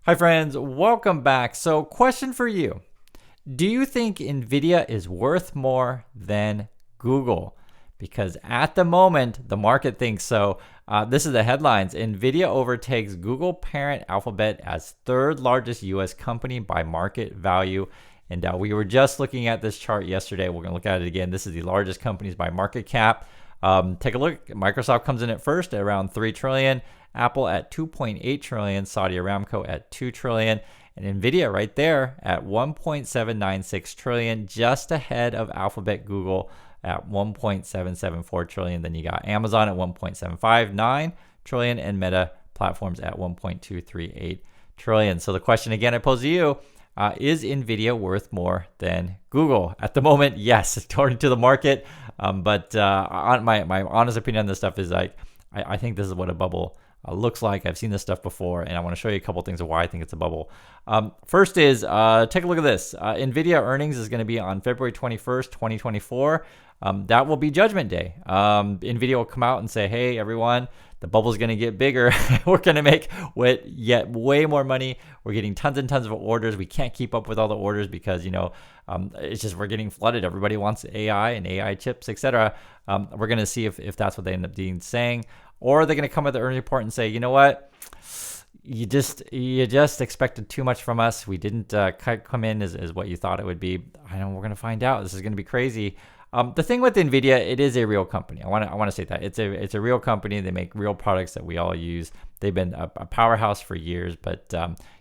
Hi friends, welcome back. So question for you. Do you think Nvidia is worth more than Google? Because at the moment, the market thinks so. This is the headlines. Nvidia overtakes Google parent Alphabet as third largest US company by market value. And we were just looking at this chart yesterday. We're going to look at it again. This is the largest companies by market cap. Take a look. Microsoft comes in at first at around 3 trillion. Apple at 2.8 trillion. Saudi Aramco at 2 trillion. And Nvidia right there at 1.796 trillion, just ahead of Alphabet, Google at 1.774 trillion. Then you got Amazon at 1.759 trillion and Meta Platforms at 1.238 trillion. So the question again I pose to you, is Nvidia worth more than Google? At the moment, yes, according to the market. But my honest opinion on this stuff is like, I think this is what a bubble looks like. I've seen this stuff before, and I want to show you a couple things of why I think it's a bubble. First is, take a look at this. Nvidia earnings is going to be on February 21st, 2024. That will be Judgment Day. Nvidia will come out and say, hey, everyone, the bubble's going to get bigger. We're going to make way more money. We're getting tons and tons of orders. We can't keep up with all the orders because, it's just we're getting flooded. Everybody wants AI and AI chips, etc. We're going to see if that's what they end up saying. Or they're going to come with the earnings report and say, you know what? You just expected too much from us. We didn't come in as what you thought it would be. I know we're going to find out. This is going to be crazy. The thing with Nvidia, it is a real company. I want to say that it's a real company. They make real products that we all use. They've been a powerhouse for years. But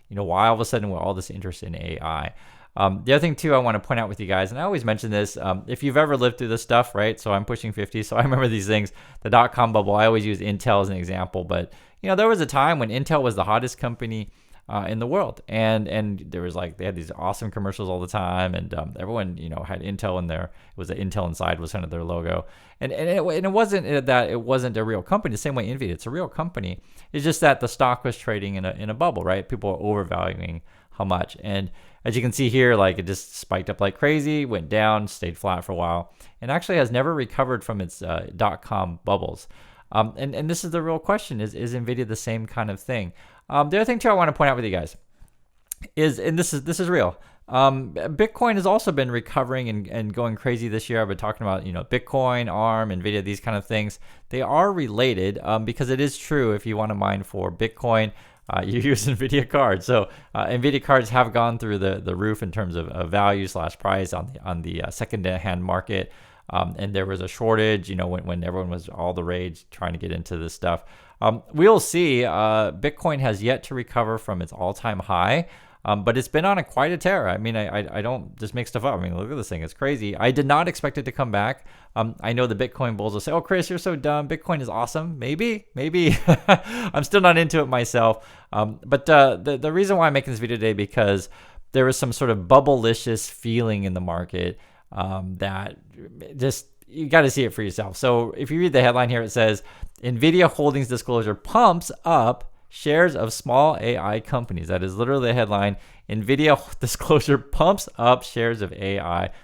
why all of a sudden with all this interest in AI? The other thing too, I want to point out with you guys, and I always mention this, if you've ever lived through this stuff, right? So I'm pushing 50, so I remember these things. The dot-com bubble, I always use Intel as an example, but there was a time when Intel was the hottest company in the world, and there was they had these awesome commercials all the time, and everyone had Intel in there. It was the Intel inside was kind of their logo, and it wasn't that it wasn't a real company. The same way Nvidia, it's a real company. It's just that the stock was trading in a bubble, right? People are overvaluing how much. And as you can see here, it just spiked up like crazy, went down, stayed flat for a while, and actually has never recovered from its dot-com bubbles. And this is the real question: is Nvidia the same kind of thing? The other thing too I want to point out with you guys is, and this is real. Bitcoin has also been recovering and going crazy this year. I've been talking about Bitcoin, ARM, Nvidia, these kind of things. They are related because it is true. If you want to mine for Bitcoin, you use Nvidia cards. So Nvidia cards have gone through the roof in terms of value / price on the second-hand market. And there was a shortage, when everyone was all the rage trying to get into this stuff. We'll see. Bitcoin has yet to recover from its all-time high, but it's been on quite a tear. I mean, I don't just make stuff up. I mean, look at this thing. It's crazy. I did not expect it to come back. I know the Bitcoin bulls will say, oh, Chris, you're so dumb. Bitcoin is awesome. Maybe. I'm still not into it myself. But the reason why I'm making this video today, because there was some sort of bubble-licious feeling in the market that just, you got to see it for yourself. So if you read the headline here, it says, Nvidia Holdings Disclosure pumps up shares of small AI companies. That is literally the headline. Nvidia Disclosure pumps up shares of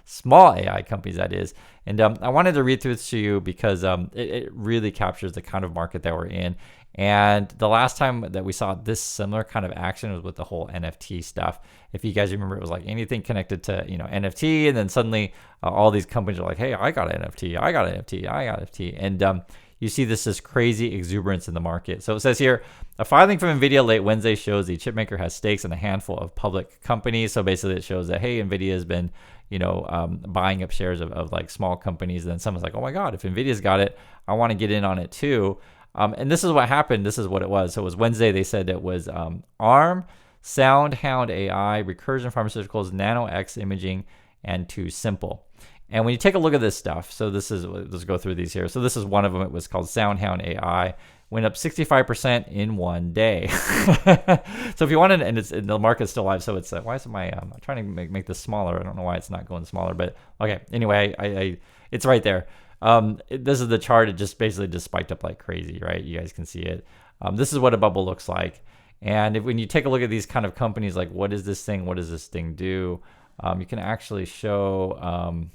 small AI companies, that is. And I wanted to read through this to you because it really captures the kind of market that we're in. And the last time that we saw this similar kind of action was with the whole NFT stuff. If you guys remember, it was like anything connected to NFT, and then suddenly all these companies are like, hey, I got an NFT, I got an NFT, I got an NFT. And you see this crazy exuberance in the market. So it says here, a filing from Nvidia late Wednesday shows the chipmaker has stakes in a handful of public companies. So basically it shows that, hey, Nvidia has been buying up shares of small companies. And then someone's like, oh my God, if Nvidia's got it, I want to get in on it too. And this is what happened. This is what it was. So it was Wednesday. They said it was ARM, SoundHound AI, Recursion Pharmaceuticals, NanoX Imaging, and Too Simple. And when you take a look at this stuff, so let's go through these here. So this is one of them. It was called SoundHound AI. Went up 65% in one day. So if you wanted, and the market's still live, so it's why is my I'm trying to make this smaller. I don't know why it's not going smaller, but okay. Anyway, I it's right there. This is the chart. It just basically spiked up like crazy, right? You guys can see it. This is what a bubble looks like. And when you take a look at these kind of companies, like what is this thing? What does this thing do? You can actually show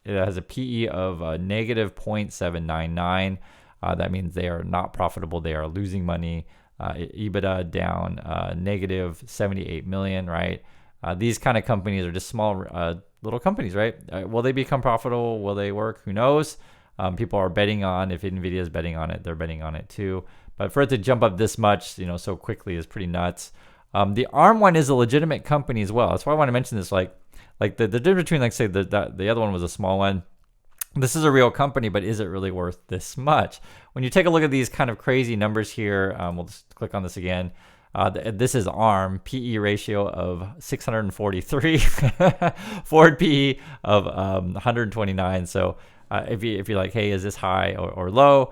it has a PE of negative 0.799. That means they are not profitable. They are losing money. EBITDA down negative 78 million, right? These kind of companies are just small little companies, right? Will they become profitable? Will they work? Who knows? People are betting on, if Nvidia is betting on it, they're betting on it too. But for it to jump up this much, so quickly is pretty nuts. The ARM one is a legitimate company as well. That's why I want to mention this. Like the difference between, like, say, the other one was a small one. This is a real company, but is it really worth this much? When you take a look at these kind of crazy numbers here, we'll just click on this again. This is ARM, PE ratio of 643, forward PE of 129. So if you're like, hey, is this high or low?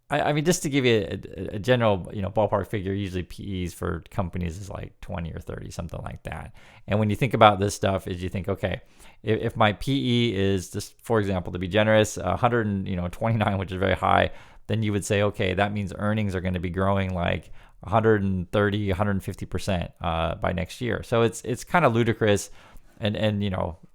I mean, just to give you a general, ballpark figure, usually PEs for companies is like 20 or 30, something like that. And when you think about this stuff, is you think, okay, if my PE is, just for example, to be generous, 129, which is very high, then you would say, okay, that means earnings are going to be growing like 130, 150% by next year. So it's kind of ludicrous, and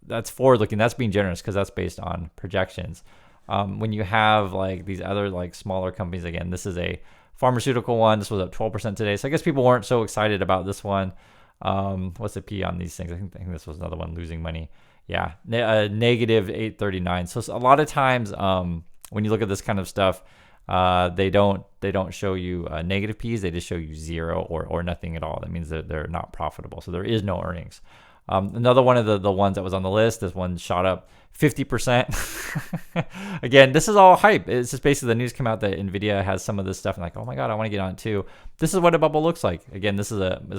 that's forward looking. That's being generous because that's based on projections. When you have like these other like smaller companies, again, this is a pharmaceutical one. This was up 12% today. So I guess people weren't so excited about this one. What's the P on these things? I think this was another one losing money. Yeah, negative 839. So a lot of times when you look at this kind of stuff, they don't show you negative P's. They just show you zero or nothing at all. That means that they're not profitable. So there is no earnings. Another one of the ones that was on the list, this one shot up 50%. Again, this is all hype. It's just basically the news came out that Nvidia has some of this stuff, and like, oh my God, I want to get on it too. This is what a bubble looks like. Again, this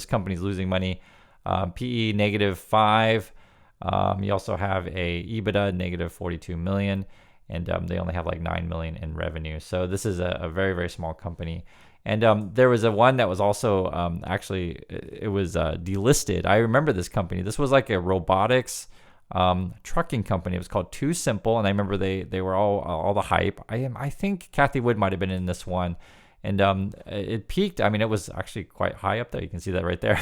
company's losing money. PE negative 5. You also have a EBITDA negative 42 million, and they only have like 9 million in revenue. So this is a very, very small company. And there was a one that was also actually, it was delisted. I remember this company. This was like a robotics trucking company. It was called Too Simple, and I remember they were all the hype. I think Kathy Wood might have been in this one, and it peaked. I mean, it was actually quite high up there. You can see that right there.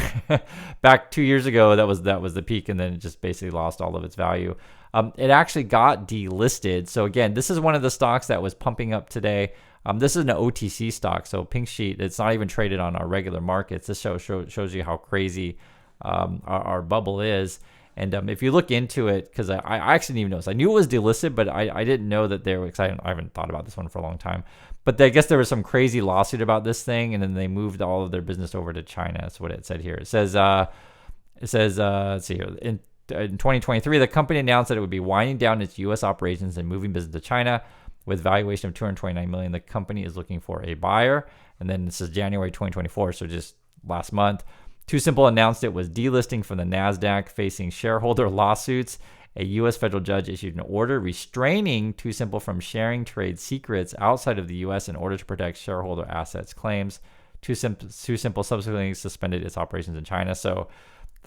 Back 2 years ago, that was the peak, and then it just basically lost all of its value. It actually got delisted. So again, this is one of the stocks that was pumping up today. This is an OTC stock, so Pink Sheet. It's not even traded on our regular markets. This shows you how crazy our bubble is. And if you look into it, because I actually didn't even notice. I knew it was delisted, but I didn't know that they were excited. I haven't thought about this one for a long time. But I guess there was some crazy lawsuit about this thing, and then they moved all of their business over to China. That's what it said here. It says, let's see here. In 2023, the company announced that it would be winding down its U.S. operations and moving business to China. With valuation of $229 million, the company is looking for a buyer. And then this is January 2024, so just last month. Too Simple announced it was delisting from the NASDAQ, facing shareholder lawsuits. A U.S. federal judge issued an order restraining Too Simple from sharing trade secrets outside of the U.S. in order to protect shareholder assets claims. Too Simple subsequently suspended its operations in China. So,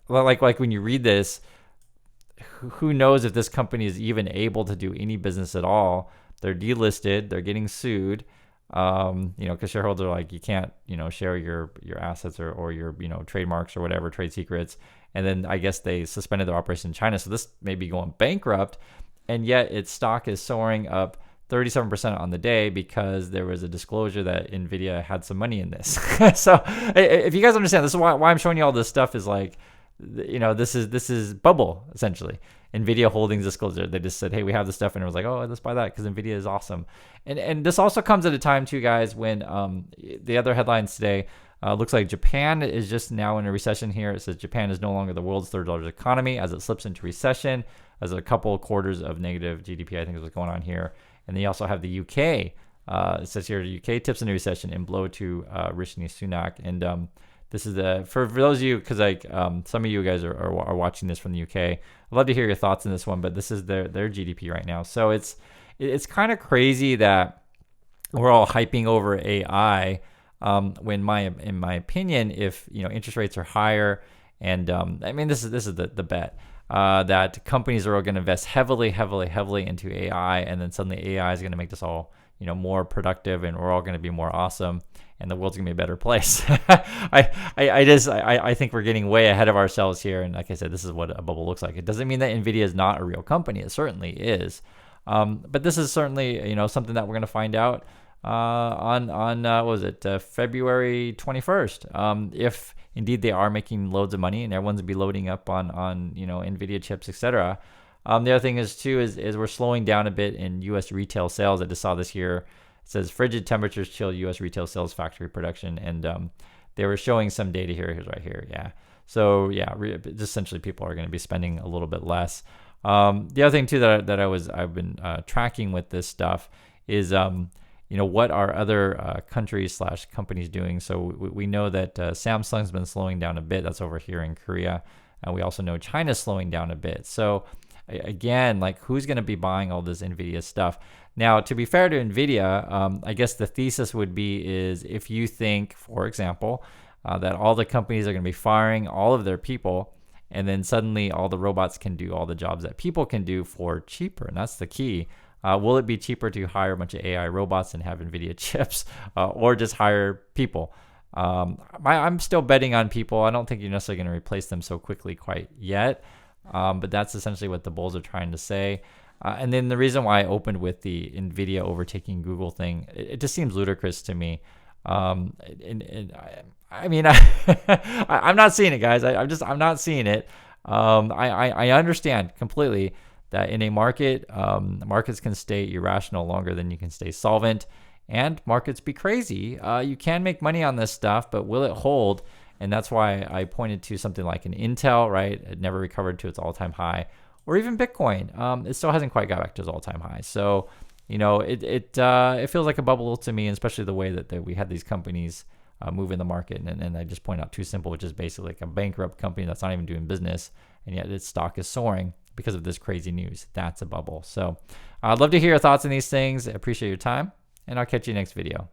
like when you read this, who knows if this company is even able to do any business at all. They're delisted. They're getting sued, because shareholders are like, you can't, share your assets or your, trademarks or whatever, trade secrets. And then I guess they suspended their operation in China. So this may be going bankrupt. And yet its stock is soaring up 37% on the day because there was a disclosure that Nvidia had some money in this. So if you guys understand, this is why I'm showing you all this stuff is like, this is bubble, essentially. Nvidia Holdings disclosure. They just said, hey, we have this stuff, and it was like, oh, let's buy that because Nvidia is awesome. And this also comes at a time too, guys, when the other headlines today looks like Japan is just now in a recession here. It says Japan is no longer the world's third largest economy as it slips into recession, as a couple of quarters of negative GDP, I think is what's going on here. And then you also have the UK. It says here, the UK tips into recession and blow to Rishi Sunak. And this is for those of you, because some of you guys are watching this from the UK. I'd love to hear your thoughts on this one, but this is their GDP right now. So it's kind of crazy that we're all hyping over AI when in my opinion, if interest rates are higher, and this is the bet that companies are going to invest heavily into AI, and then suddenly AI is going to make us all more productive, and we're all going to be more awesome, and the world's gonna be a better place. I think we're getting way ahead of ourselves here. And like I said, this is what a bubble looks like. It doesn't mean that Nvidia is not a real company. It certainly is. But this is certainly, something that we're gonna find out on what was it, February 21st. If indeed they are making loads of money and everyone's be loading up on Nvidia chips, etc. The other thing is too is we're slowing down a bit in U.S. retail sales. I just saw this here. It says frigid temperatures chill U.S. retail sales factory production, and they were showing some data here. Here's right here. Yeah. So yeah, essentially people are going to be spending a little bit less. The other thing too that I've been tracking with this stuff is what are other countries / companies doing. So we know that Samsung's been slowing down a bit. That's over here in Korea, and we also know China's slowing down a bit. So again, like who's going to be buying all this Nvidia stuff? Now, to be fair to Nvidia, I guess the thesis would be is if you think, for example, that all the companies are going to be firing all of their people, and then suddenly all the robots can do all the jobs that people can do for cheaper, and that's the key. Will it be cheaper to hire a bunch of AI robots and have Nvidia chips, or just hire people? I'm still betting on people. I don't think you're necessarily going to replace them so quickly quite yet, but that's essentially what the bulls are trying to say. And then the reason why I opened with the Nvidia overtaking Google thing, it just seems ludicrous to me. I mean, I'm not seeing it, guys. I'm not seeing it. I understand completely that in a market, markets can stay irrational longer than you can stay solvent, and markets be crazy. You can make money on this stuff, but will it hold? And that's why I pointed to something like an Intel, right? It never recovered to its all-time high, or even Bitcoin. It still hasn't quite got back to its all-time high. So, it feels like a bubble to me, especially the way that we had these companies move in the market. And I just point out Too Simple, which is basically like a bankrupt company that's not even doing business, and yet its stock is soaring because of this crazy news. That's a bubble. So I'd love to hear your thoughts on these things. I appreciate your time, and I'll catch you next video.